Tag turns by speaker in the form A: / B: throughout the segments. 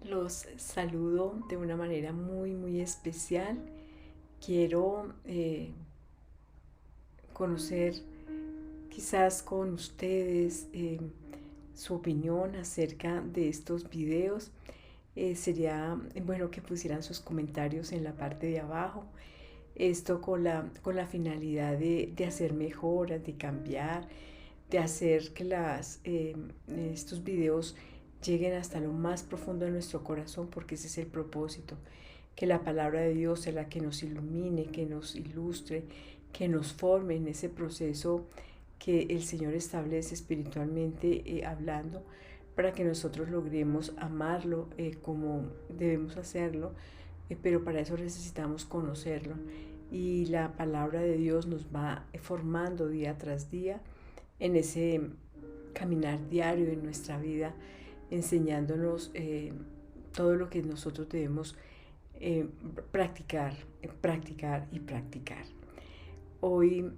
A: Los saludo de una manera muy especial. Quiero conocer quizás con ustedes su opinión acerca de estos videos. Sería bueno que pusieran sus comentarios en la parte de abajo. Esto con la finalidad de hacer mejoras, de cambiar, de hacer que estos videos lleguen hasta lo más profundo de nuestro corazón, porque ese es el propósito, que la palabra de Dios sea la que nos ilumine, que nos ilustre, que nos forme en ese proceso que el Señor establece espiritualmente hablando, para que nosotros logremos amarlo como debemos hacerlo, pero para eso necesitamos conocerlo. Y la palabra de Dios nos va formando día tras día en ese caminar diario en nuestra vida, enseñándonos todo lo que nosotros debemos practicar, practicar y practicar. Hoy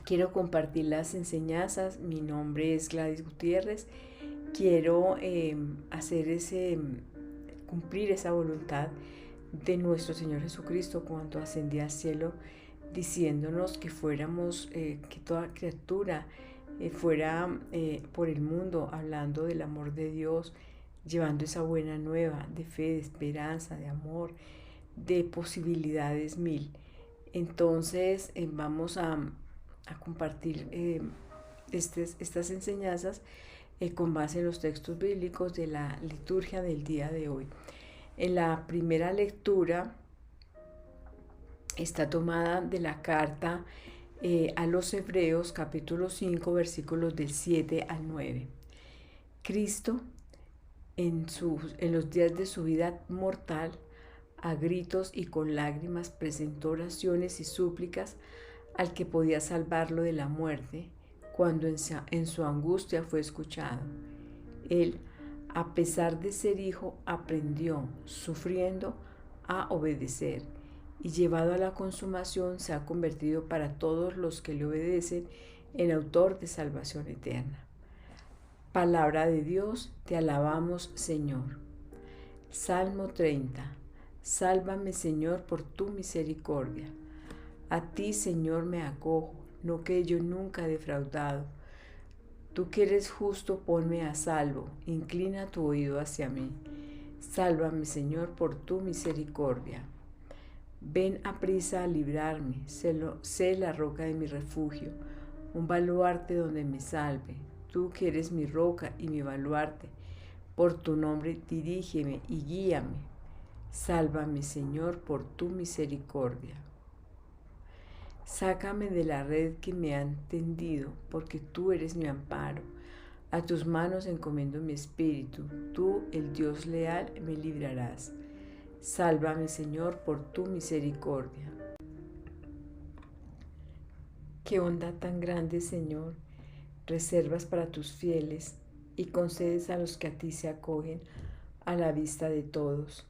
A: quiero compartir las enseñanzas. Mi nombre es Gladys Gutiérrez. Quiero cumplir esa voluntad de nuestro Señor Jesucristo cuando ascendía al cielo, diciéndonos que fuéramos, que toda criatura fuera por el mundo hablando del amor de Dios, llevando esa buena nueva de fe, de esperanza, de amor, de posibilidades mil. Entonces vamos a compartir estas enseñanzas con base en los textos bíblicos de la liturgia del día de hoy. En la primera lectura está tomada de la carta a los Hebreos, capítulo 5, versículos del 7 al 9. Cristo, en los días de su vida mortal, a gritos y con lágrimas presentó oraciones y súplicas al que podía salvarlo de la muerte, cuando en su angustia fue escuchado. Él, a pesar de ser hijo, aprendió, sufriendo, a obedecer, y llevado a la consumación se ha convertido para todos los que le obedecen en autor de salvación eterna. Palabra de Dios, te alabamos, Señor. Salmo 30. Sálvame, Señor, por tu misericordia. A ti, Señor, me acojo, no que yo nunca he defraudado. Tú que eres justo, ponme a salvo, inclina tu oído hacia mí. Sálvame, Señor, por tu misericordia. Ven aprisa a librarme, sé la roca de mi refugio, un baluarte donde me salve. Tú que eres mi roca y mi baluarte, por tu nombre dirígeme y guíame. Sálvame, Señor, por tu misericordia. Sácame de la red que me han tendido, porque tú eres mi amparo. A tus manos encomiendo mi espíritu. Tú, el Dios leal, me librarás. Sálvame, Señor, por tu misericordia. Qué onda tan grande, Señor, reservas para tus fieles y concedes a los que a ti se acogen a la vista de todos.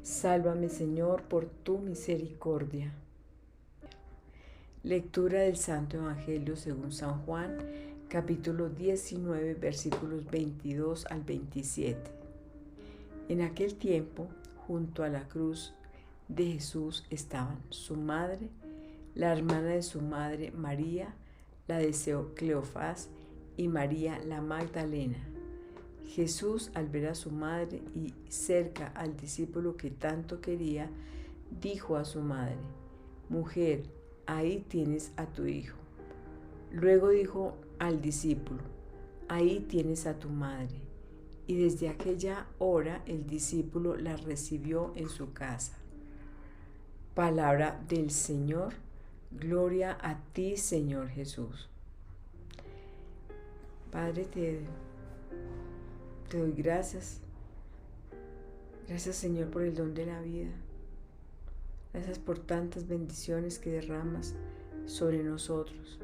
A: Sálvame, Señor, por tu misericordia. Lectura del Santo Evangelio según San Juan, capítulo 19, versículos 22 al 27. En aquel tiempo, junto a la cruz de Jesús estaban su madre, la hermana de su madre María, la de Cleofás, y María la Magdalena. Jesús, al ver a su madre y cerca al discípulo que tanto quería, dijo a su madre: Mujer, ahí tienes a tu hijo. Luego dijo al discípulo: Ahí tienes a tu madre. Y desde aquella hora el discípulo la recibió en su casa. Palabra del Señor. Gloria a ti, Señor Jesús. Padre, te doy gracias. Gracias, Señor, por el don de la vida. Gracias por tantas bendiciones que derramas sobre nosotros.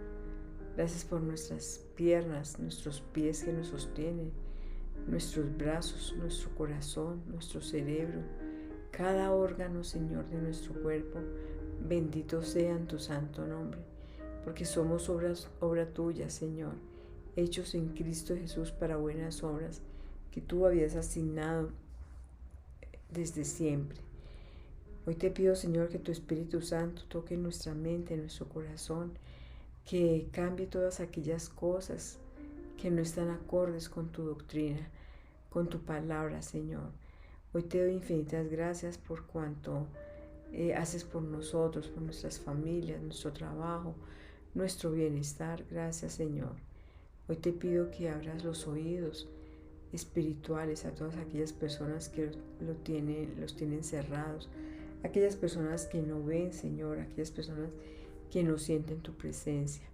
A: Gracias por nuestras piernas, nuestros pies que nos sostienen, nuestros brazos, nuestro corazón, nuestro cerebro, cada órgano, Señor, de nuestro cuerpo. Bendito sea en tu santo nombre, porque somos obra tuya, Señor, hechos en Cristo Jesús para buenas obras, que tú habías asignado desde siempre. Hoy te pido, Señor, que tu Espíritu Santo toque nuestra mente, nuestro corazón, que cambie todas aquellas cosas que no están acordes con tu doctrina, con tu palabra, Señor. Hoy te doy infinitas gracias por cuanto haces por nosotros, por nuestras familias, nuestro trabajo, nuestro bienestar. Gracias, Señor. Hoy te pido que abras los oídos espirituales a todas aquellas personas que los tienen cerrados, aquellas personas que no ven, Señor, aquellas personas que no sienten tu presencia.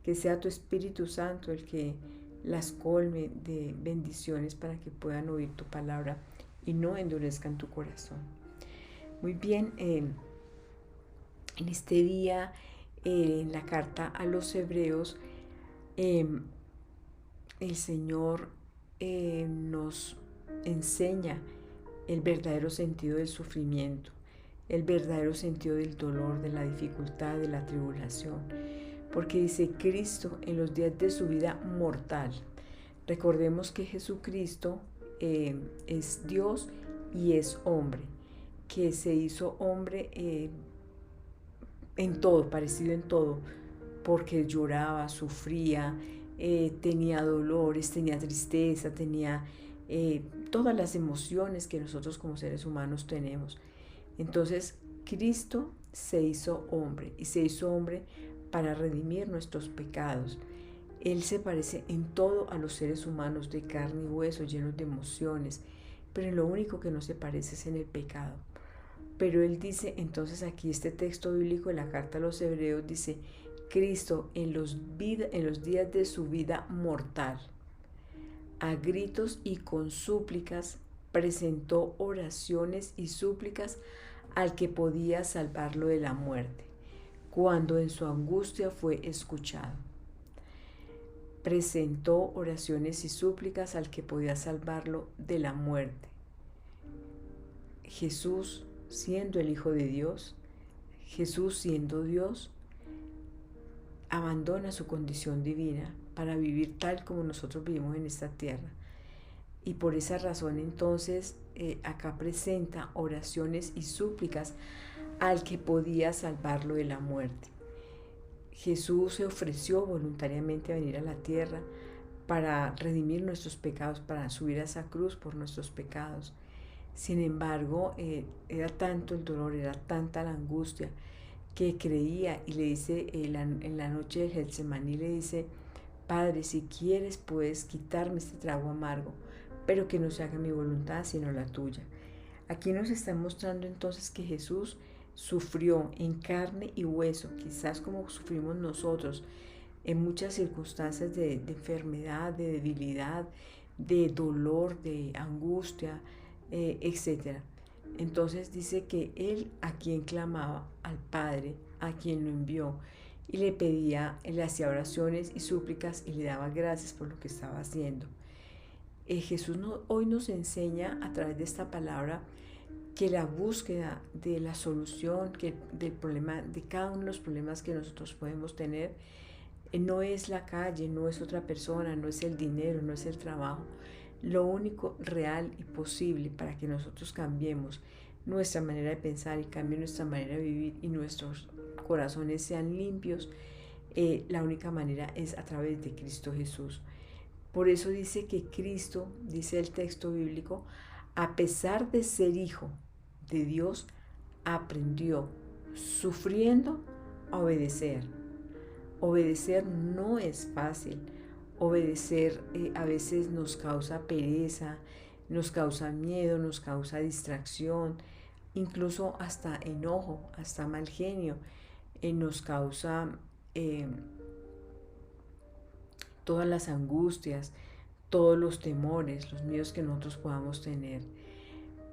A: Que sea tu Espíritu Santo el que las colme de bendiciones para que puedan oír tu palabra y no endurezcan tu corazón. Muy bien, en este día, en la carta a los Hebreos, el Señor nos enseña el verdadero sentido del sufrimiento, el verdadero sentido del dolor, de la dificultad, de la tribulación. Porque dice Cristo en los días de su vida mortal. Recordemos que Jesucristo es Dios y es hombre, que se hizo hombre en todo, parecido en todo, porque lloraba, sufría, tenía dolores, tenía tristeza, tenía todas las emociones que nosotros como seres humanos tenemos. Entonces Cristo se hizo hombre y se hizo hombre para redimir nuestros pecados. Él se parece en todo a los seres humanos de carne y hueso, llenos de emociones, pero en lo único que no se parece es en el pecado. Pero Él dice, entonces aquí este texto bíblico de la carta a los Hebreos dice, Cristo en los días de su vida mortal, a gritos y con súplicas, presentó oraciones y súplicas al que podía salvarlo de la muerte, cuando en su angustia fue escuchado. Presentó oraciones y súplicas al que podía salvarlo de la muerte. Jesús, siendo el Hijo de Dios, Jesús siendo Dios, abandona su condición divina para vivir tal como nosotros vivimos en esta tierra. Y por esa razón entonces acá presenta oraciones y súplicas al que podía salvarlo de la muerte. Jesús se ofreció voluntariamente a venir a la tierra para redimir nuestros pecados, para subir a esa cruz por nuestros pecados. Sin embargo, era tanto el dolor, era tanta la angustia, que creía y le dice en la noche del Getsemaní, le dice, Padre, si quieres puedes quitarme este trago amargo, pero que no se haga mi voluntad sino la tuya. Aquí nos está mostrando entonces que Jesús sufrió en carne y hueso, quizás como sufrimos nosotros, en muchas circunstancias de enfermedad, de debilidad, de dolor, de angustia, etc. Entonces dice que él a quien clamaba, al Padre, a quien lo envió, y le pedía, le hacía oraciones y súplicas y le daba gracias por lo que estaba haciendo. Jesús hoy nos enseña a través de esta palabra que la búsqueda de la solución del problema, de cada uno de los problemas que nosotros podemos tener, no es la calle, no es otra persona, no es el dinero, no es el trabajo. Lo único real y posible para que nosotros cambiemos nuestra manera de pensar y cambie nuestra manera de vivir y nuestros corazones sean limpios, la única manera es a través de Cristo Jesús. Por eso dice que Cristo, dice el texto bíblico, a pesar de ser hijo de Dios, aprendió sufriendo a obedecer. Obedecer no es fácil. Obedecer a veces nos causa pereza, nos causa miedo, nos causa distracción, incluso hasta enojo, hasta mal genio, nos causa todas las angustias, todos los temores, los miedos que nosotros podamos tener.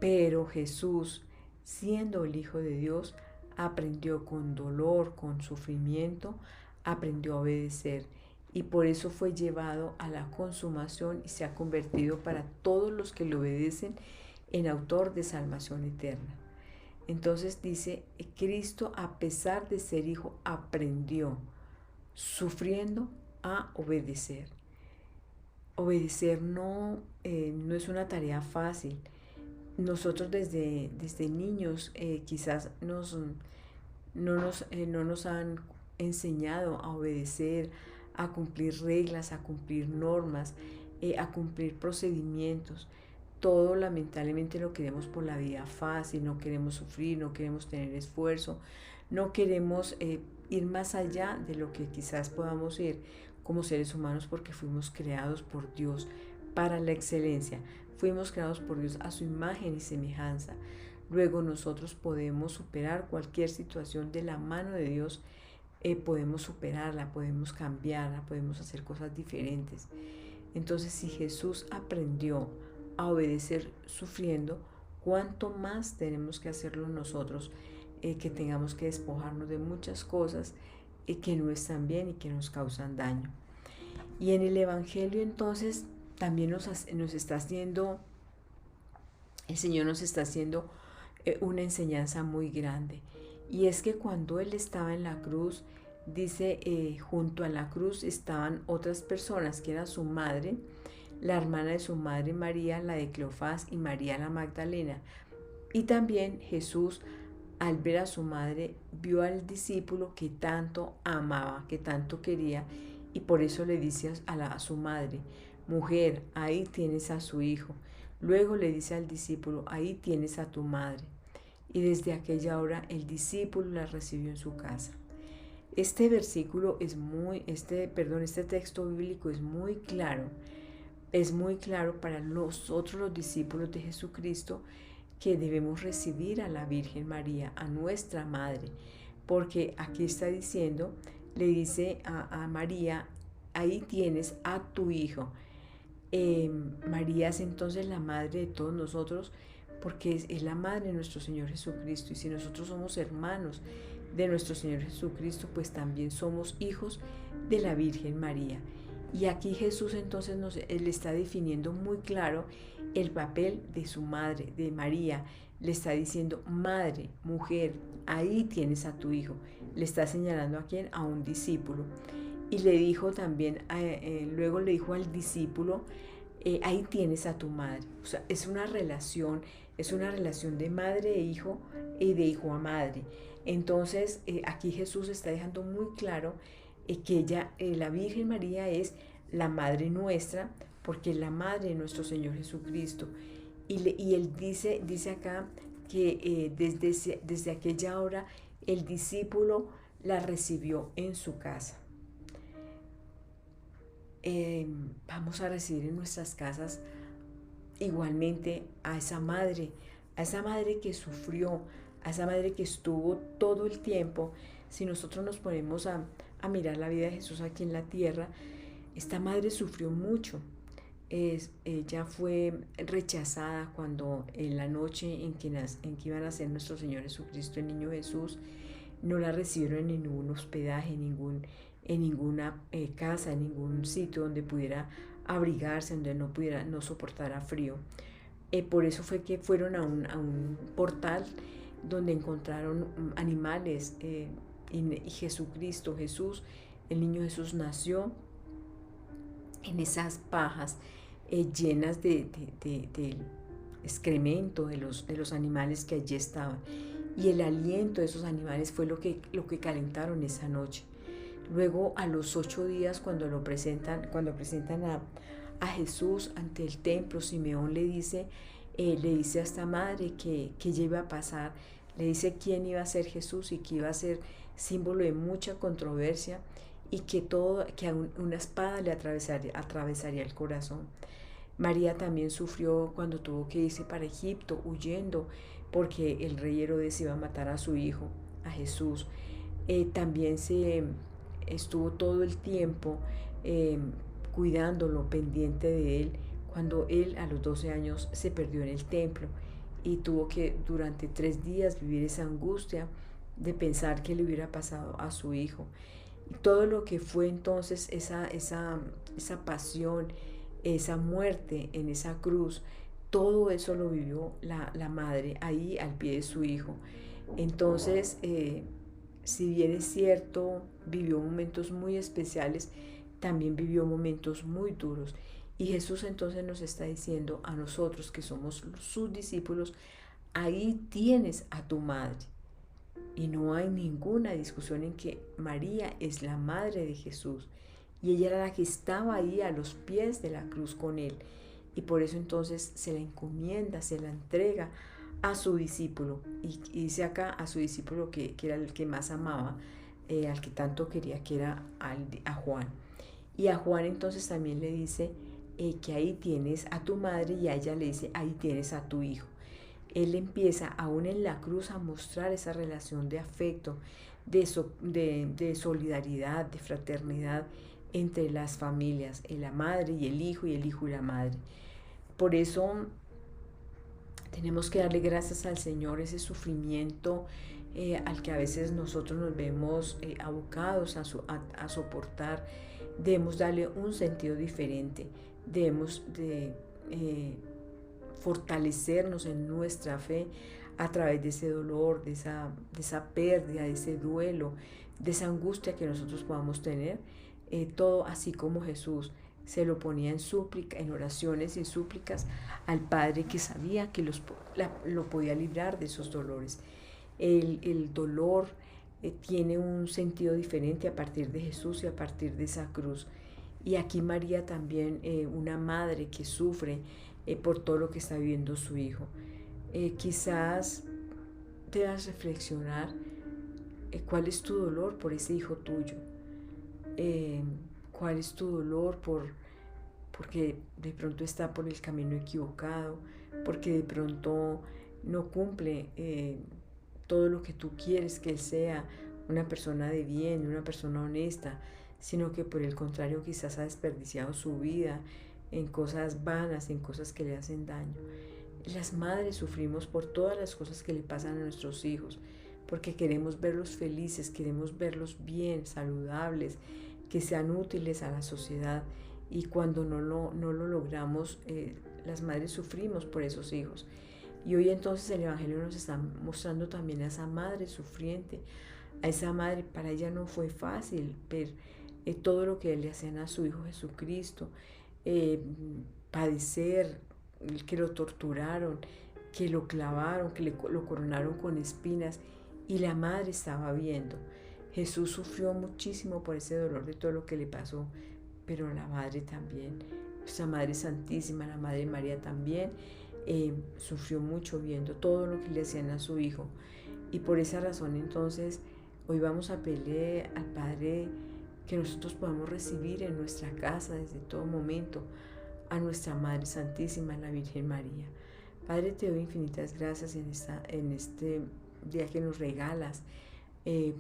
A: Pero Jesús, siendo el Hijo de Dios, aprendió con dolor, con sufrimiento, aprendió a obedecer. Y por eso fue llevado a la consumación y se ha convertido para todos los que le obedecen en autor de salvación eterna. Entonces dice, Cristo a pesar de ser hijo aprendió, sufriendo, a obedecer. Obedecer no es una tarea fácil. Nosotros desde niños quizás no nos han enseñado a obedecer, a cumplir reglas, a cumplir normas, a cumplir procedimientos. Todo lamentablemente lo queremos por la vida fácil, no queremos sufrir, no queremos tener esfuerzo, no queremos ir más allá de lo que quizás podamos ir como seres humanos, porque fuimos creados por Dios para la excelencia, fuimos creados por Dios a su imagen y semejanza. Luego nosotros podemos superar cualquier situación de la mano de Dios, podemos superarla, podemos cambiarla, podemos hacer cosas diferentes. Entonces, si Jesús aprendió a obedecer sufriendo, ¿cuánto más tenemos que hacerlo nosotros, que tengamos que despojarnos de muchas cosas que no están bien y que nos causan daño? Y en el Evangelio entonces también nos está haciendo, el Señor nos está haciendo una enseñanza muy grande. Y es que cuando Él estaba en la cruz, dice, junto a la cruz estaban otras personas, que era su madre, la hermana de su madre María, la de Cleofás, y María la Magdalena. Y también Jesús, al ver a su madre, vio al discípulo que tanto amaba, que tanto quería, y por eso le dice a su madre: mujer, ahí tienes a su hijo. Luego le dice al discípulo: ahí tienes a tu madre. Y desde aquella hora el discípulo la recibió en su casa. Este este texto bíblico es muy claro para nosotros los discípulos de Jesucristo, que debemos recibir a la Virgen María, a nuestra madre, porque aquí está diciendo, le dice a María: ahí tienes a tu hijo. María es entonces la madre de todos nosotros, porque es la madre de nuestro Señor Jesucristo. Y si nosotros somos hermanos de nuestro Señor Jesucristo, pues también somos hijos de la Virgen María. Y aquí Jesús entonces él está definiendo muy claro el papel de su madre, de María. Le está diciendo: madre, mujer, ahí tienes a tu hijo. Le está señalando a quién, a un discípulo. Y le dijo también, luego le dijo al discípulo: ahí tienes a tu madre. O sea, es una relación de madre e hijo, y de hijo a madre. Entonces, aquí Jesús está dejando muy claro que la Virgen María es la madre nuestra, porque es la madre de nuestro Señor Jesucristo. Y él dice acá que desde aquella hora el discípulo la recibió en su casa. Vamos a recibir en nuestras casas igualmente a esa madre que sufrió, a esa madre que estuvo todo el tiempo. Si nosotros nos ponemos a mirar la vida de Jesús aquí en la tierra, esta madre sufrió mucho. Ella fue rechazada cuando en la noche en que iba a nacer nuestro Señor Jesucristo, el niño Jesús, no la recibieron en ningún hospedaje, en ninguna casa, en ningún sitio donde pudiera abrigarse, donde no soportara frío. Por eso fue que fueron a un portal donde encontraron animales, y Jesucristo, Jesús, el niño Jesús, nació en esas pajas llenas de excremento de los animales que allí estaban. Y el aliento de esos animales fue lo que calentaron esa noche. Luego, a los 8 días, cuando presentan a Jesús ante el templo, Simeón le dice a esta madre que ya iba a pasar, le dice quién iba a ser Jesús, y que iba a ser símbolo de mucha controversia, y que una espada le atravesaría el corazón. María también sufrió cuando tuvo que irse para Egipto huyendo, porque el rey Herodes iba a matar a su hijo, a Jesús. También se estuvo todo el tiempo cuidándolo, pendiente de él, cuando él a los 12 años se perdió en el templo, y tuvo que durante 3 días vivir esa angustia de pensar qué le hubiera pasado a su hijo. Y todo lo que fue entonces esa pasión, esa muerte en esa cruz, todo eso lo vivió la madre ahí al pie de su hijo. Entonces, si bien es cierto, vivió momentos muy especiales, también vivió momentos muy duros. Y Jesús entonces nos está diciendo a nosotros que somos sus discípulos, ahí tienes a tu madre. Y no hay ninguna discusión en que María es la madre de Jesús. Y ella era la que estaba ahí a los pies de la cruz con él. Y por eso entonces se la encomienda, se la entrega a su discípulo. Y dice acá a su discípulo que era el que más amaba, al que tanto quería, que era a Juan. Y a Juan entonces también le dice que ahí tienes a tu madre, y a ella le dice, ahí tienes a tu hijo. Él empieza aún en la cruz a mostrar esa relación de afecto, de solidaridad, de fraternidad entre las familias, la madre y el hijo y la madre. Por eso tenemos que darle gracias al Señor ese sufrimiento al que a veces nosotros nos vemos abocados a soportar. Debemos darle un sentido diferente, debemos de fortalecernos en nuestra fe a través de ese dolor, de esa pérdida, de ese duelo, de esa angustia que nosotros podamos tener, todo así como Jesús se lo ponía en súplica, en oraciones y súplicas al Padre, que sabía que lo podía librar de esos dolores. El dolor tiene un sentido diferente a partir de Jesús y a partir de esa cruz. Y aquí María también, una madre que sufre por todo lo que está viviendo su hijo. Quizás debas reflexionar cuál es tu dolor por ese hijo tuyo, cuál es tu dolor porque de pronto está por el camino equivocado, porque de pronto no cumple todo lo que tú quieres que él sea, una persona de bien, una persona honesta, sino que por el contrario quizás ha desperdiciado su vida en cosas vanas, en cosas que le hacen daño. Las madres sufrimos por todas las cosas que le pasan a nuestros hijos, porque queremos verlos felices, queremos verlos bien, saludables, que sean útiles a la sociedad. Y cuando no lo logramos, las madres sufrimos por esos hijos. Y hoy entonces el Evangelio nos está mostrando también a esa madre sufriente, a esa madre. Para ella no fue fácil ver todo lo que le hacían a su Hijo Jesucristo, eh, padecer, que lo torturaron, que lo clavaron, lo coronaron con espinas, y la madre estaba viendo. Jesús sufrió muchísimo por ese dolor de todo lo que le pasó, pero la madre también, nuestra Madre Santísima, la Madre María también, sufrió mucho viendo todo lo que le hacían a su hijo. Y por esa razón entonces hoy vamos a pedirle al Padre que nosotros podamos recibir en nuestra casa desde todo momento a nuestra Madre Santísima, la Virgen María. Padre, te doy infinitas gracias en este día que nos regalas, eh,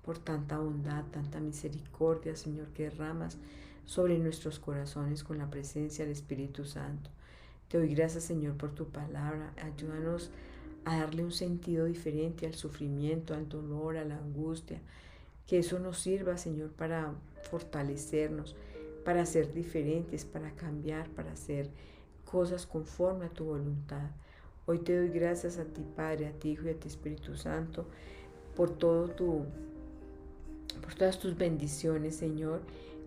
A: por tanta bondad, tanta misericordia, Señor, que derramas sobre nuestros corazones con la presencia del Espíritu Santo. Te doy gracias, Señor, por tu palabra. Ayúdanos a darle un sentido diferente al sufrimiento, al dolor, a la angustia. Que eso nos sirva, Señor, para fortalecernos, para ser diferentes, para cambiar, para hacer cosas conforme a tu voluntad. Hoy te doy gracias a ti, Padre, a ti, Hijo y a ti, Espíritu Santo, por por todas tus bendiciones, Señor,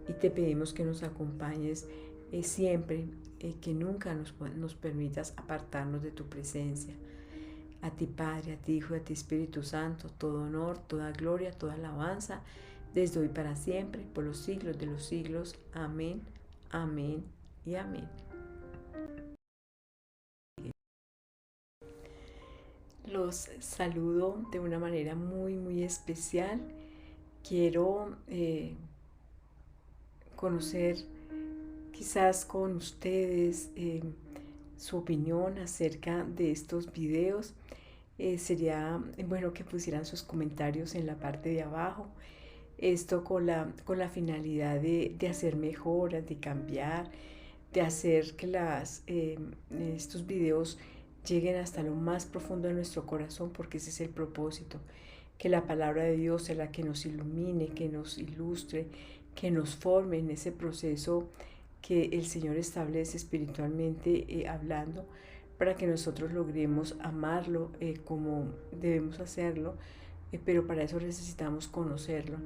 A: y te pedimos que nos acompañes siempre, que nunca nos permitas apartarnos de tu presencia. A ti, Padre, a ti, Hijo y a ti, Espíritu Santo, todo honor, toda gloria, toda alabanza, desde hoy para siempre, por los siglos de los siglos. Amén, amén y amén. Los saludo de una manera muy, muy especial. Quiero conocer quizás con ustedes su opinión acerca de estos videos. Sería bueno que pusieran sus comentarios en la parte de abajo. Esto con la finalidad de hacer mejoras, de cambiar, de hacer que estos videos lleguen hasta lo más profundo de nuestro corazón, porque ese es el propósito, que la palabra de Dios sea la que nos ilumine, que nos ilustre, que nos forme en ese proceso que el Señor establece espiritualmente hablando, para que nosotros logremos amarlo como debemos hacerlo, pero para eso necesitamos conocerlo.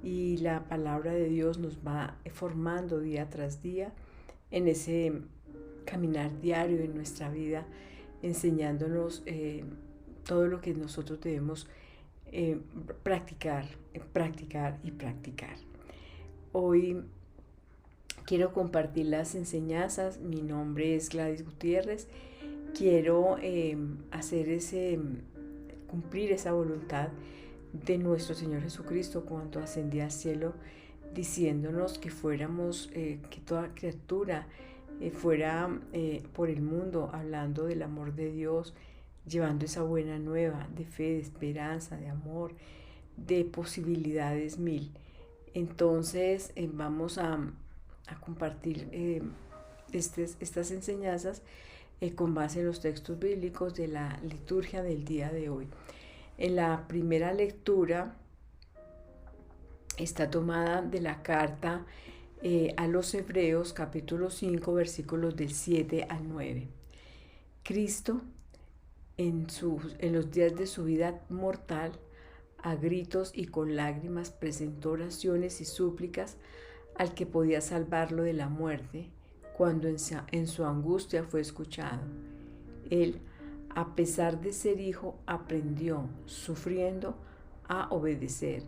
A: Y la palabra de Dios nos va formando día tras día en ese caminar diario en nuestra vida, enseñándonos todo lo que nosotros debemos practicar, practicar y practicar. Hoy quiero compartir las enseñanzas. Mi nombre es Gladys Gutiérrez. Quiero cumplir esa voluntad de nuestro Señor Jesucristo cuando ascendía al cielo, diciéndonos que fuéramos, que toda criatura fuera por el mundo hablando del amor de Dios, llevando esa buena nueva de fe, de esperanza, de amor, de posibilidades mil. Entonces vamos a compartir estas enseñanzas con base en los textos bíblicos de la liturgia del día de hoy. En la primera lectura está tomada de la carta a los Hebreos, capítulo 5, versículos del 7 al 9. Cristo, en los días de su vida mortal, a gritos y con lágrimas presentó oraciones y súplicas al que podía salvarlo de la muerte, cuando en su angustia fue escuchado. Él, a pesar de ser hijo, aprendió, sufriendo, a obedecer,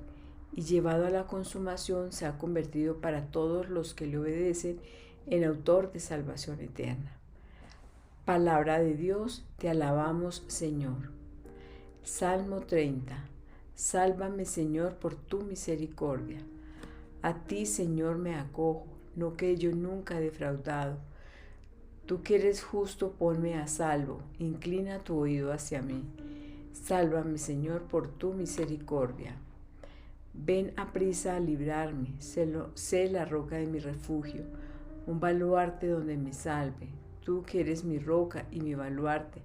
A: y llevado a la consumación se ha convertido para todos los que le obedecen en autor de salvación eterna. Palabra de Dios, te alabamos, Señor. Salmo 30. Sálvame, Señor, por tu misericordia. A ti, Señor, me acojo, no que yo nunca he defraudado. Tú que eres justo, ponme a salvo, inclina tu oído hacia mí. Sálvame, Señor, por tu misericordia. Ven aprisa a librarme, sé la roca de mi refugio, un baluarte donde me salve. Tú que eres mi roca y mi baluarte,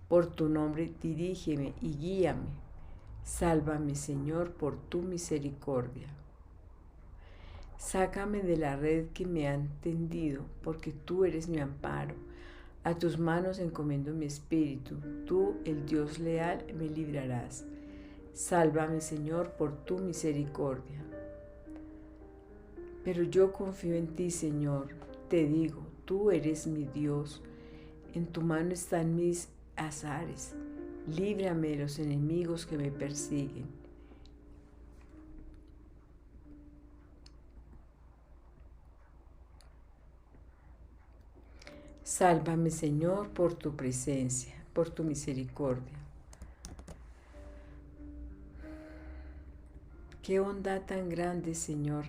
A: por tu nombre dirígeme y guíame. Sálvame, Señor, por tu misericordia. Sácame de la red que me han tendido, porque tú eres mi amparo. A tus manos encomiendo mi espíritu. Tú, el Dios leal, me librarás. Sálvame, Señor, por tu misericordia. Pero yo confío en ti, Señor. Te digo, tú eres mi Dios. En tu mano están mis azares. Líbrame de los enemigos que me persiguen. Sálvame, Señor, por tu presencia, por tu misericordia. Qué bondad tan grande, Señor,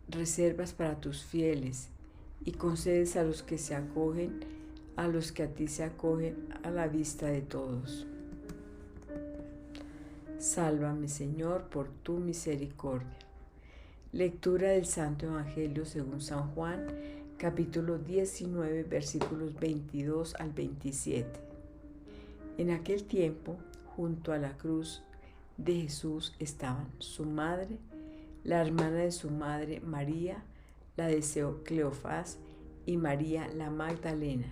A: reservas para tus fieles y concedes a los que se acogen, a los que a ti se acogen, a la vista de todos. Sálvame, Señor, por tu misericordia. Lectura del Santo Evangelio según San Juan, capítulo 19, versículos 22 al 27. En aquel tiempo, junto a la cruz de Jesús estaban su madre, la hermana de su madre María, la de Cleofás, y María la Magdalena.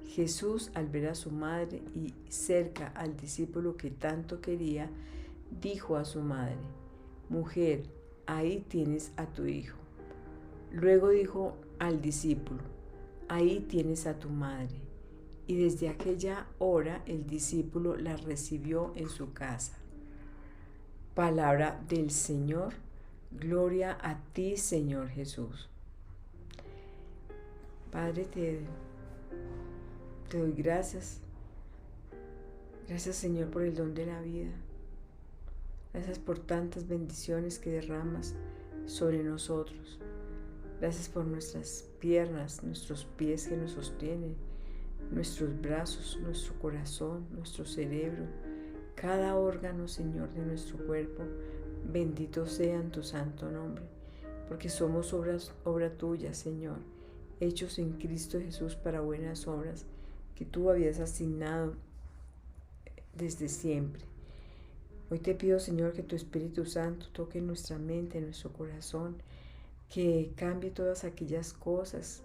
A: Jesús, al ver a su madre y cerca al discípulo que tanto quería, dijo a su madre: Mujer, ahí tienes a tu hijo. Luego dijo al discípulo: Ahí tienes a tu madre. Y desde aquella hora el discípulo la recibió en su casa. Palabra del Señor. Gloria a ti, Señor Jesús. Padre, te doy gracias. Gracias, Señor, por el don de la vida. Gracias por tantas bendiciones que derramas sobre nosotros. Gracias por nuestras piernas, nuestros pies que nos sostienen, nuestros brazos, nuestro corazón, nuestro cerebro, cada órgano, Señor, de nuestro cuerpo. Bendito sea en tu santo nombre, porque somos obra tuya, Señor, hechos en Cristo Jesús para buenas obras que tú habías asignado desde siempre. Hoy te pido, Señor, que tu Espíritu Santo toque nuestra mente, nuestro corazón, que cambie todas aquellas cosas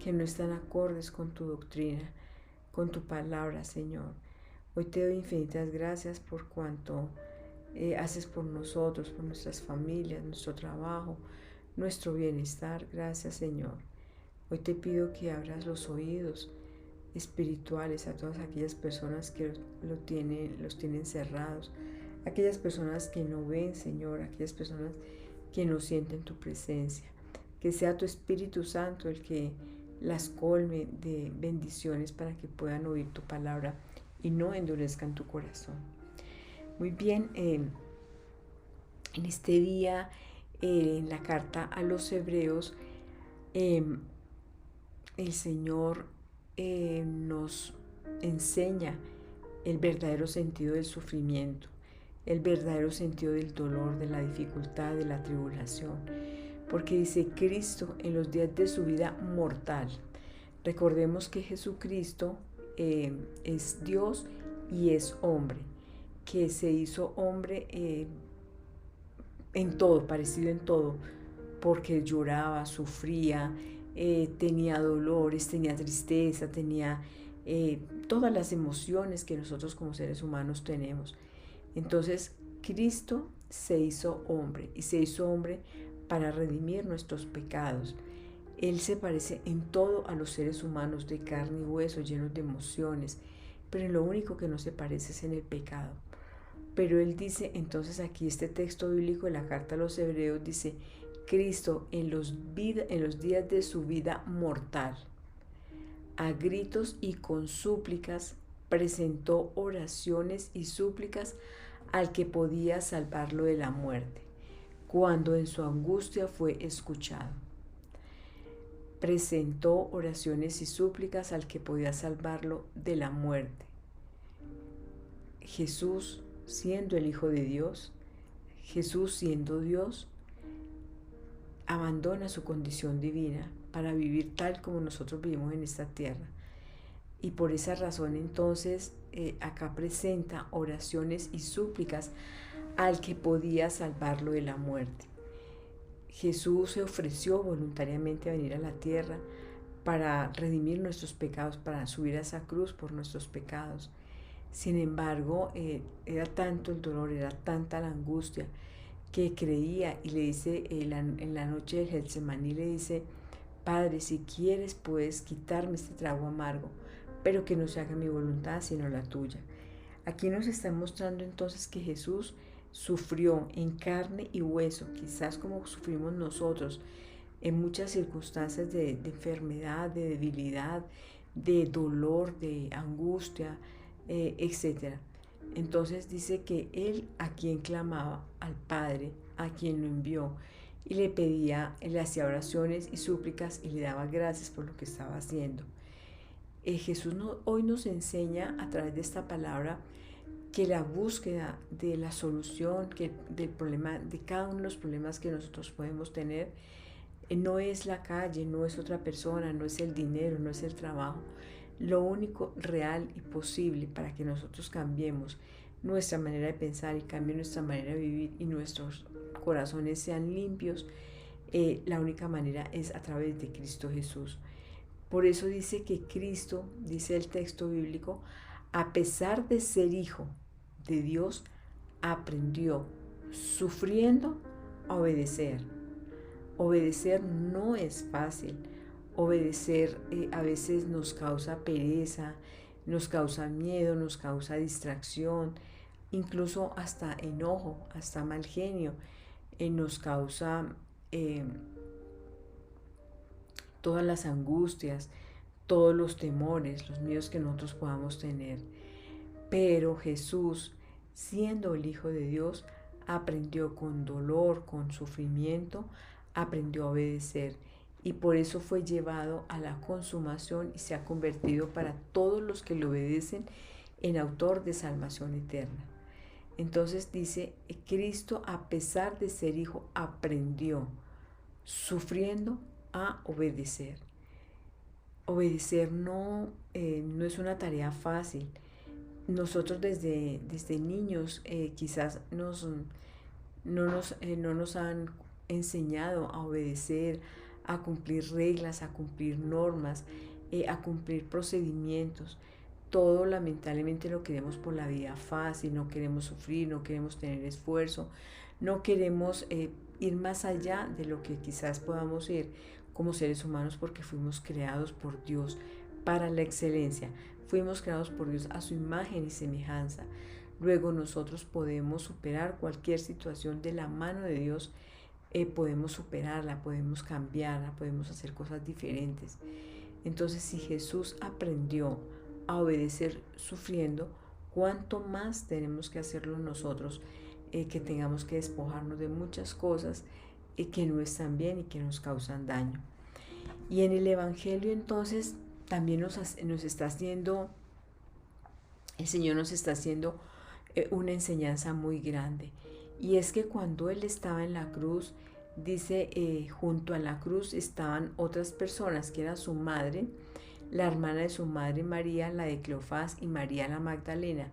A: que no están acordes con tu doctrina, con tu palabra, Señor. Hoy te doy infinitas gracias por cuanto haces por nosotros, por nuestras familias, nuestro trabajo, nuestro bienestar. Gracias, Señor. Hoy te pido que abras los oídos espirituales a todas aquellas personas que los tienen cerrados, aquellas personas que no ven, Señor, aquellas personas que no sienten tu presencia. Que sea tu Espíritu Santo el que las colme de bendiciones para que puedan oír tu palabra y no endurezcan tu corazón. Muy bien, en este día, en la carta a los Hebreos, el Señor nos enseña el verdadero sentido del sufrimiento, el verdadero sentido del dolor, de la dificultad, de la tribulación. Porque dice Cristo en los días de su vida mortal. Recordemos que Jesucristo es Dios y es hombre, que se hizo hombre en todo, parecido en todo, porque lloraba, sufría, tenía dolores, tenía tristeza, tenía todas las emociones que nosotros como seres humanos tenemos. Entonces Cristo se hizo hombre y se hizo hombre para redimir nuestros pecados. Él se parece en todo a los seres humanos de carne y hueso, llenos de emociones, pero en lo único que no se parece es en el pecado. Pero Él dice, entonces aquí este texto bíblico de la carta a los Hebreos dice, Cristo en los días de su vida mortal, a gritos y con súplicas, presentó oraciones y súplicas al que podía salvarlo de la muerte, cuando en su angustia fue escuchado. Presentó oraciones y súplicas al que podía salvarlo de la muerte. Jesús, siendo el Hijo de Dios, Jesús siendo Dios, abandona su condición divina para vivir tal como nosotros vivimos en esta tierra. Y por esa razón entonces acá presenta oraciones y súplicas al que podía salvarlo de la muerte. Jesús se ofreció voluntariamente a venir a la tierra para redimir nuestros pecados, para subir a esa cruz por nuestros pecados. Sin embargo, era tanto el dolor, era tanta la angustia, que creía y le dice en la noche del Getsemaní, le dice, Padre, si quieres puedes quitarme este trago amargo, pero que no se haga mi voluntad sino la tuya. Aquí nos está mostrando entonces que Jesús sufrió en carne y hueso, quizás como sufrimos nosotros, en muchas circunstancias de enfermedad, de debilidad, de dolor, de angustia, etc. Entonces dice que él a quien clamaba, al Padre, a quien lo envió, y le pedía, le hacía oraciones y súplicas y le daba gracias por lo que estaba haciendo. Jesús hoy nos enseña a través de esta palabra que la búsqueda de la solución del problema, de cada uno de los problemas que nosotros podemos tener, no es la calle, no es otra persona, no es el dinero, no es el trabajo. Lo único real y posible para que nosotros cambiemos nuestra manera de pensar y cambie nuestra manera de vivir y nuestros corazones sean limpios, la única manera es a través de Cristo Jesús. Por eso dice que Cristo, dice el texto bíblico, a pesar de ser hijo de Dios, aprendió sufriendo a obedecer. Obedecer no es fácil. Obedecer a veces nos causa pereza, nos causa miedo, nos causa distracción, incluso hasta enojo, hasta mal genio, nos causa todas las angustias, todos los temores, los miedos que nosotros podamos tener. Pero Jesús, siendo el Hijo de Dios, aprendió con dolor, con sufrimiento, aprendió a obedecer. Y por eso fue llevado a la consumación y se ha convertido para todos los que le obedecen en autor de salvación eterna. Entonces dice, Cristo a pesar de ser hijo aprendió, sufriendo, a obedecer. Obedecer no es una tarea fácil. Nosotros desde niños quizás no nos han enseñado a obedecer, a cumplir reglas, a cumplir normas, a cumplir procedimientos. Todo lamentablemente lo queremos por la vida fácil, no queremos sufrir, no queremos tener esfuerzo, no queremos ir más allá de lo que quizás podamos ir como seres humanos, porque fuimos creados por Dios para la excelencia. Fuimos creados por Dios a su imagen y semejanza. Luego nosotros podemos superar cualquier situación de la mano de Dios, podemos superarla, podemos cambiarla, podemos hacer cosas diferentes. Entonces, si Jesús aprendió a obedecer sufriendo, ¿cuánto más tenemos que hacerlo nosotros, que tengamos que despojarnos de muchas cosas que no están bien y que nos causan daño? Y en el Evangelio entonces también nos está haciendo, el Señor nos está haciendo una enseñanza muy grande. Y es que cuando Él estaba en la cruz, dice, junto a la cruz estaban otras personas, que era su madre, la hermana de su madre María, la de Cleofás, y María la Magdalena.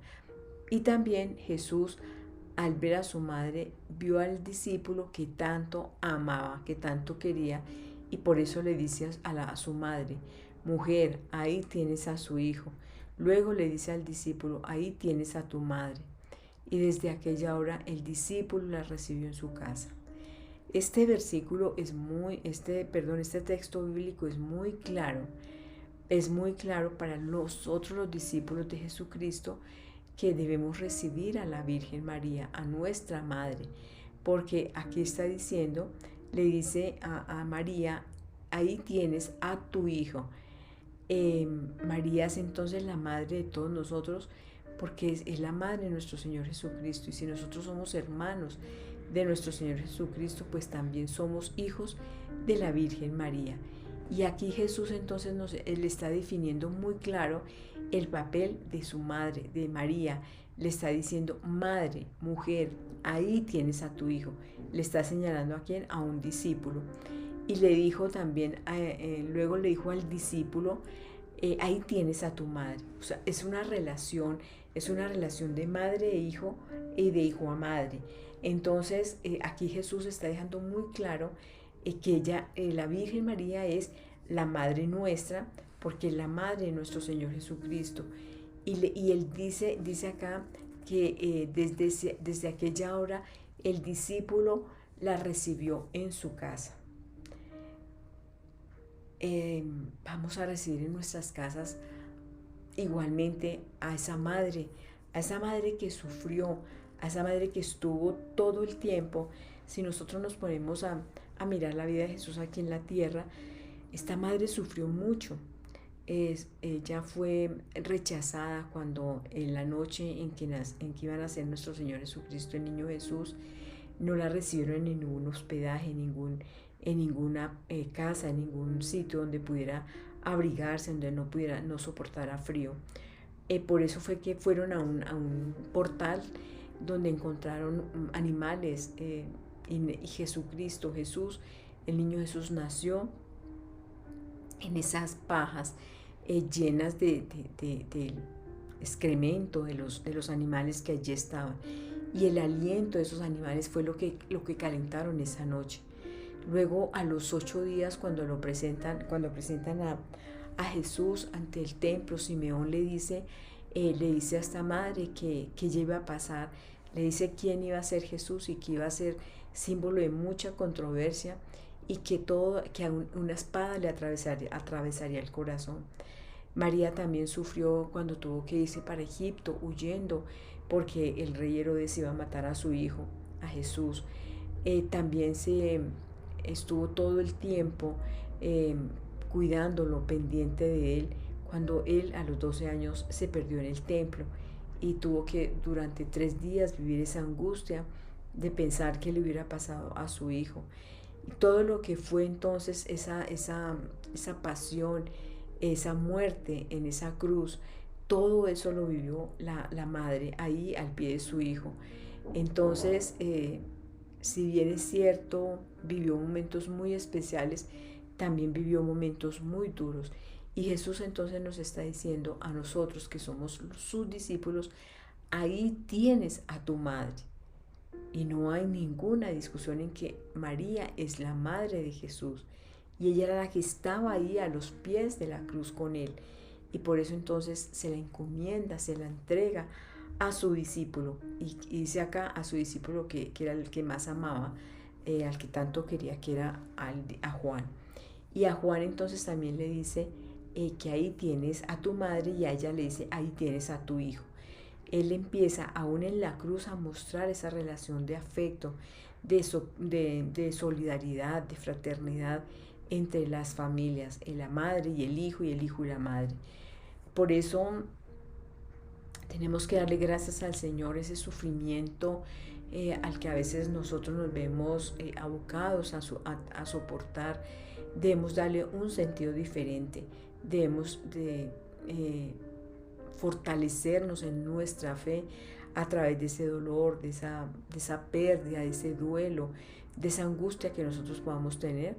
A: Y también Jesús, al ver a su madre, vio al discípulo que tanto amaba, que tanto quería, y por eso le dice a su madre: mujer, ahí tienes a su hijo. Luego le dice al discípulo: ahí tienes a tu madre. Y desde aquella hora el discípulo la recibió en su casa. Este versículo es este texto bíblico es muy claro para nosotros los discípulos de Jesucristo, que debemos recibir a la Virgen María, a nuestra madre, porque aquí está diciendo, le dice a María: ahí tienes a tu hijo. María es entonces la madre de todos nosotros, porque es la madre de nuestro Señor Jesucristo. Y si nosotros somos hermanos de nuestro Señor Jesucristo, pues también somos hijos de la Virgen María. Y aquí Jesús entonces él está definiendo muy claro el papel de su madre, de María. Le está diciendo: madre, mujer, ahí tienes a tu hijo. Le está señalando a quién, a un discípulo. Y le dijo también, luego le dijo al discípulo: ahí tienes a tu madre. O sea, es una relación de madre e hijo, y de hijo a madre. Entonces, aquí Jesús está dejando muy claro que la Virgen María es la madre nuestra, porque es la madre de nuestro Señor Jesucristo. Y él dice acá que desde aquella hora el discípulo la recibió en su casa. Vamos a recibir en nuestras casas igualmente a esa madre que sufrió, a esa madre que estuvo todo el tiempo. Si nosotros nos ponemos a mirar la vida de Jesús aquí en la tierra, esta madre sufrió mucho. Ella fue rechazada cuando en la noche en que iba a nacer nuestro Señor Jesucristo, el niño Jesús, no la recibieron en ningún hospedaje, en ninguna casa, en ningún sitio donde pudiera abrigarse, donde no soportara frío. Por eso fue que fueron a un portal donde encontraron animales, y Jesucristo, Jesús, el niño Jesús, nació en esas pajas llenas de excremento de los animales que allí estaban. Y el aliento de esos animales fue lo que calentaron esa noche. Luego, a los 8 días, cuando presentan a Jesús ante el templo, Simeón le dice a esta madre que ya iba a pasar, le dice quién iba a ser Jesús, y que iba a ser símbolo de mucha controversia, y que una espada le atravesaría el corazón. María también sufrió cuando tuvo que irse para Egipto huyendo, porque el rey Herodes iba a matar a su hijo, a Jesús. También se estuvo todo el tiempo cuidándolo, pendiente de él, cuando él a los 12 años se perdió en el templo, y tuvo que durante 3 días vivir esa angustia de pensar qué le hubiera pasado a su hijo. Y todo lo que fue entonces esa pasión, esa muerte en esa cruz, todo eso lo vivió la madre ahí al pie de su hijo. Entonces, si bien es cierto, vivió momentos muy especiales, también vivió momentos muy duros. Y Jesús entonces nos está diciendo a nosotros, que somos sus discípulos: ahí tienes a tu madre. Y no hay ninguna discusión en que María es la madre de Jesús, y ella era la que estaba ahí a los pies de la cruz con él. Y por eso entonces se la encomienda, se la entrega a su discípulo. Y dice acá a su discípulo que era el que más amaba, al que tanto quería, que era a Juan. Y a Juan entonces también le dice que ahí tienes a tu madre, y a ella le dice, ahí tienes a tu hijo. Él empieza aún en la cruz a mostrar esa relación de afecto, de solidaridad, de fraternidad entre las familias, la madre y el hijo y la madre. Por eso tenemos que darle gracias al Señor ese sufrimiento al que a veces nosotros nos vemos abocados a soportar. Debemos darle un sentido diferente, debemos de fortalecernos en nuestra fe a través de ese dolor, de esa pérdida, de ese duelo, de esa angustia que nosotros podamos tener,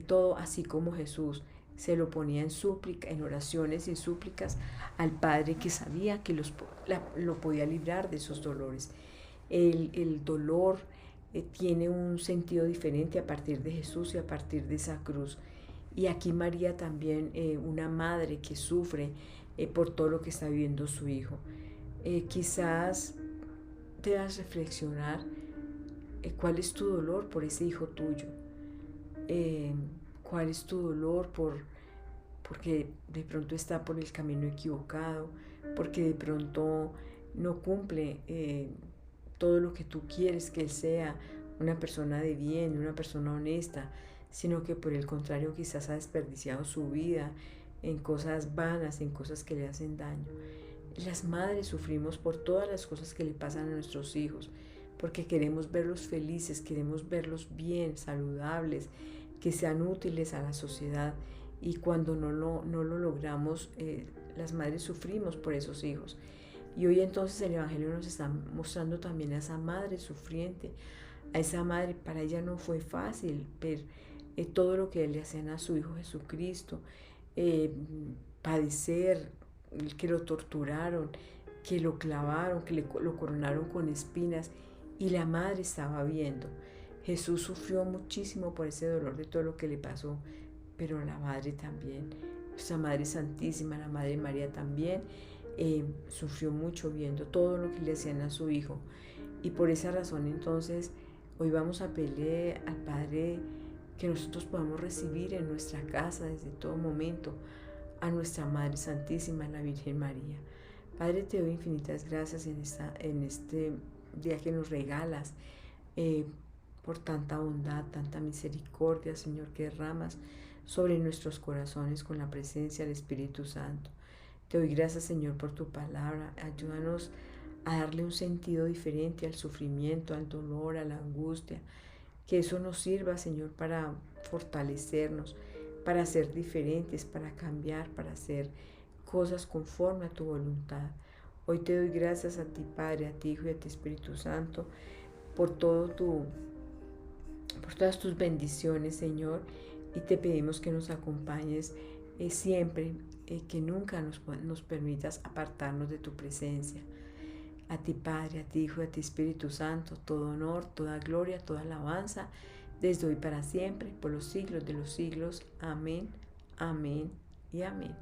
A: todo así como Jesús se lo ponía en súplica, en oraciones y súplicas al Padre, que sabía que lo podía librar de esos dolores. El dolor tiene un sentido diferente a partir de Jesús y a partir de esa cruz. Y aquí María también, una madre que sufre por todo lo que está viviendo su hijo. Quizás debas reflexionar cuál es tu dolor por ese hijo tuyo, cuál es tu dolor porque de pronto está por el camino equivocado, porque de pronto no cumple todo lo que tú quieres que él sea, una persona de bien, una persona honesta, sino que por el contrario quizás ha desperdiciado su vida en cosas vanas, en cosas que le hacen daño. Las madres sufrimos por todas las cosas que le pasan a nuestros hijos, porque queremos verlos felices, queremos verlos bien, saludables, que sean útiles a la sociedad, y cuando no lo logramos, las madres sufrimos por esos hijos. Y hoy entonces el Evangelio nos está mostrando también a esa madre sufriente, a esa madre. Para ella no fue fácil ver todo lo que le hacían a su Hijo Jesucristo, padecer, que lo torturaron, que lo clavaron, que lo coronaron con espinas, y la madre estaba viendo. Jesús sufrió muchísimo por ese dolor de todo lo que le pasó, pero la madre también, nuestra Madre Santísima, la Madre María también, sufrió mucho viendo todo lo que le hacían a su hijo. Y por esa razón entonces hoy vamos a pedirle al Padre que nosotros podamos recibir en nuestra casa desde todo momento a nuestra Madre Santísima, la Virgen María. Padre, te doy infinitas gracias en este día que nos regalas, por tanta bondad, tanta misericordia, Señor, que derramas sobre nuestros corazones con la presencia del Espíritu Santo. Te doy gracias, Señor, por tu palabra. Ayúdanos a darle un sentido diferente al sufrimiento, al dolor, a la angustia. Que eso nos sirva, Señor, para fortalecernos, para ser diferentes, para cambiar, para hacer cosas conforme a tu voluntad. Hoy te doy gracias a ti, Padre, a ti, Hijo y a ti, Espíritu Santo, por todas tus bendiciones, Señor, y te pedimos que nos acompañes siempre, que nunca nos permitas apartarnos de tu presencia. A ti, Padre, a ti, Hijo y a ti, Espíritu Santo, todo honor, toda gloria, toda alabanza, desde hoy para siempre, por los siglos de los siglos. Amén, amén y amén.